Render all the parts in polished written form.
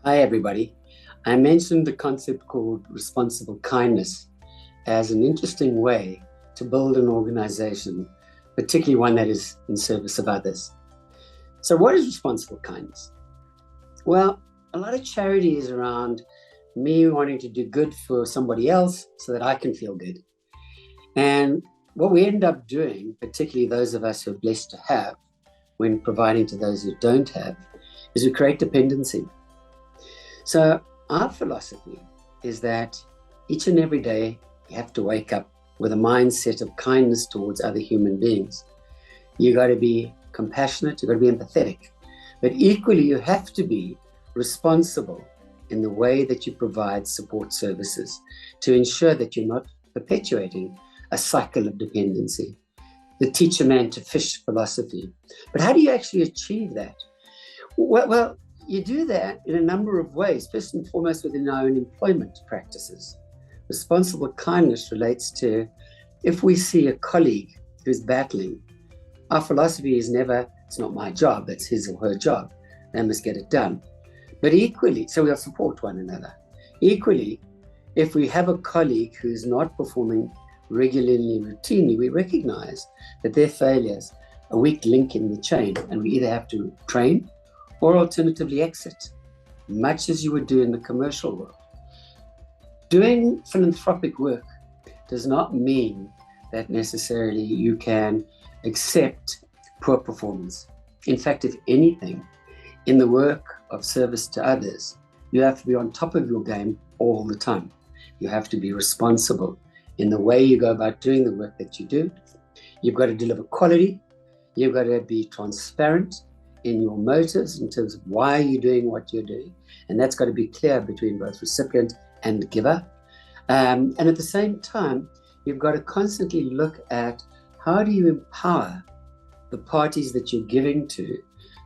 Hi, everybody. I mentioned the concept called responsible kindness as an interesting way to build an organization, particularly one that is in service of others. So, what is responsible kindness? Well, a lot of charity is around me wanting to do good for somebody else so that I can feel good. And what we end up doing, particularly those of us who are blessed to have, when providing to those who don't have, is we create dependency. So our philosophy is that each and every day you have to wake up with a mindset of kindness towards other human beings. You got to be compassionate, you got to be empathetic, but equally you have to be responsible in the way that you provide support services to ensure that you're not perpetuating a cycle of dependency. The teach a man to fish philosophy. But how do you actually achieve that? Well, you do that in a number of ways, first and foremost within our own employment practices. Responsible kindness relates to if we see a colleague who's battling, our philosophy is never, it's not my job, it's his or her job. They must get it done. But equally, so we'll support one another. Equally, if we have a colleague who's not performing regularly and routinely, we recognize that their failures are a weak link in the chain, and we either have to train or alternatively exit, much as you would do in the commercial world. Doing philanthropic work does not mean that necessarily you can accept poor performance. In fact, if anything, in the work of service to others, you have to be on top of your game all the time. You have to be responsible in the way you go about doing the work that you do. You've got to deliver quality. You've got to be transparent in your motives in terms of why you're doing what you're doing. And that's got to be clear between both recipient and giver. And at the same time, you've got to constantly look at how do you empower the parties that you're giving to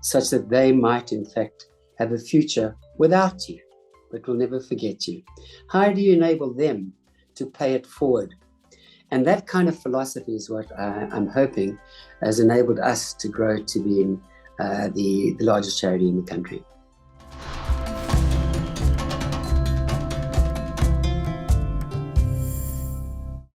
such that they might in fact have a future without you, but will never forget you. How do you enable them to pay it forward? And that kind of philosophy is what I'm hoping has enabled us to grow to being the largest charity in the country.